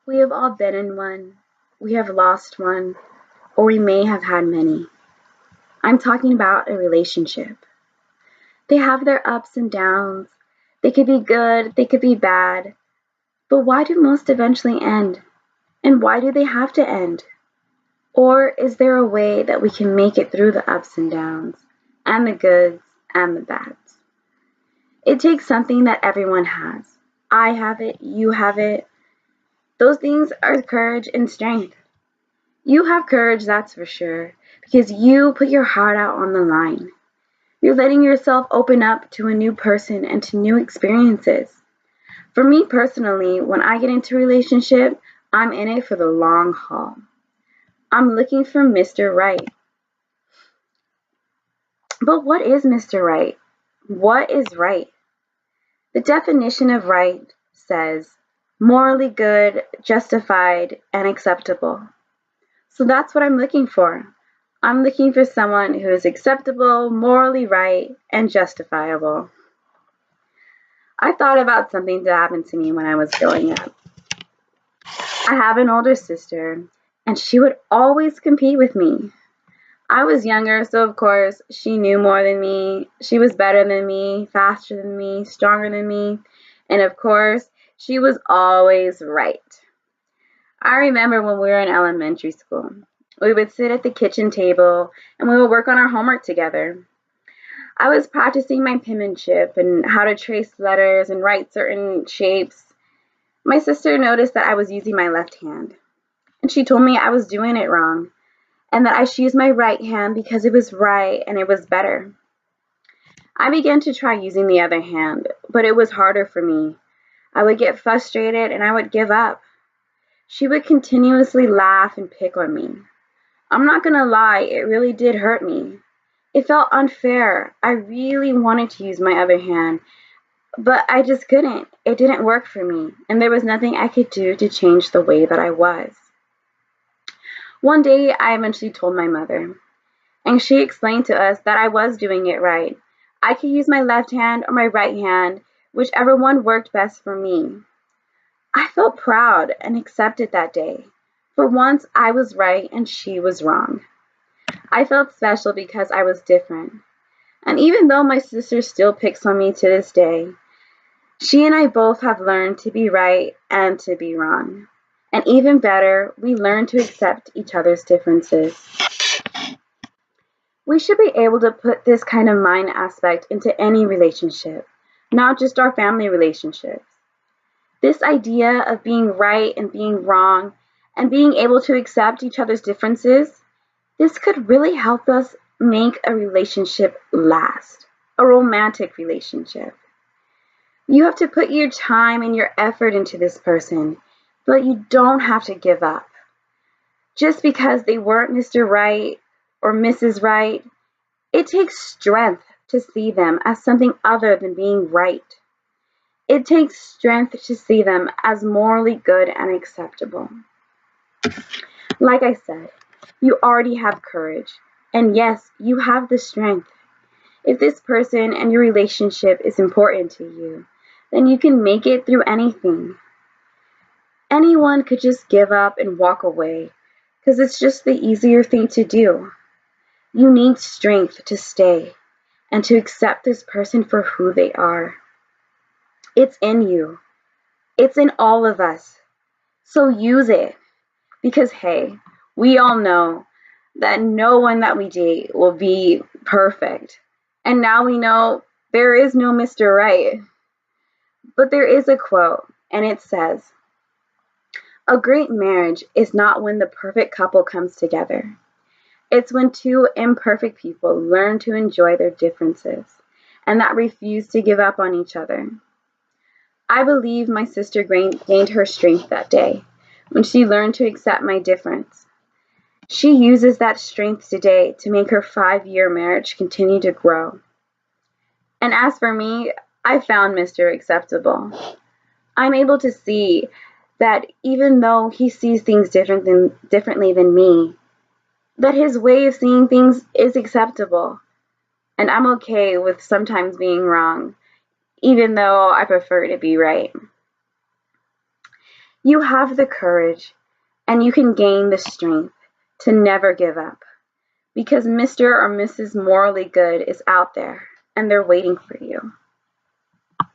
We have all been in one, we have lost one, or we may have had many. I'm talking about a relationship. They have their ups and downs. They could be good, they could be bad. But why do most eventually end? And why do they have to end? Or is there a way that we can make it through the ups and downs, and the goods and the bads? It takes something that everyone has. I have it, you have it. Those things are courage and strength. You have courage, that's for sure, because you put your heart out on the line. You're letting yourself open up to a new person and to new experiences. For me personally, when I get into a relationship, I'm in it for the long haul. I'm looking for Mr. Right. But what is Mr. Right? What is right? The definition of right says morally good, justified, and acceptable. So that's what I'm looking for. I'm looking for someone who is acceptable, morally right, and justifiable. I thought about something that happened to me when I was growing up. I have an older sister, and she would always compete with me. I was younger, so of course, she knew more than me. She was better than me, faster than me, stronger than me, and of course, she was always right. I remember when we were in elementary school. We would sit at the kitchen table and we would work on our homework together. I was practicing my penmanship and how to trace letters and write certain shapes. My sister noticed that I was using my left hand, and she told me I was doing it wrong and that I should use my right hand because it was right and it was better. I began to try using the other hand, but it was harder for me. I would get frustrated and I would give up. She would continuously laugh and pick on me. I'm not gonna lie, it really did hurt me. It felt unfair. I really wanted to use my other hand, but I just couldn't. It didn't work for me, and there was nothing I could do to change the way that I was. One day, I eventually told my mother, and she explained to us that I was doing it right. I could use my left hand or my right hand, whichever one worked best for me. I felt proud and accepted that day. For once, I was right and she was wrong. I felt special because I was different. And even though my sister still picks on me to this day, she and I both have learned to be right and to be wrong. And even better, we learn to accept each other's differences. We should be able to put this kind of mind aspect into any relationship, not just our family relationships. This idea of being right and being wrong and being able to accept each other's differences, this could really help us make a relationship last, a romantic relationship. You have to put your time and your effort into this person, but you don't have to give up. Just because they weren't Mr. Right or Mrs. Right, it takes strength to see them as something other than being right. It takes strength to see them as morally good and acceptable. Like I said, you already have courage. And yes, you have the strength. If this person and your relationship is important to you, then you can make it through anything. Anyone could just give up and walk away because it's just the easier thing to do. You need strength to stay and to accept this person for who they are. It's in you. It's in all of us. So use it. Because hey, we all know that no one that we date will be perfect. And now we know there is no Mr. Right. But there is a quote, and it says, "A great marriage is not when the perfect couple comes together. It's when two imperfect people learn to enjoy their differences and that refuse to give up on each other." I believe my sister gained her strength that day when she learned to accept my difference. She uses that strength today to make her 5-year marriage continue to grow. And as for me, I found Mr. Acceptable. I'm able to see that even though he sees things differently than me, that his way of seeing things is acceptable. And I'm okay with sometimes being wrong, even though I prefer to be right. You have the courage and you can gain the strength to never give up because Mr. or Mrs. Morally Good is out there and they're waiting for you.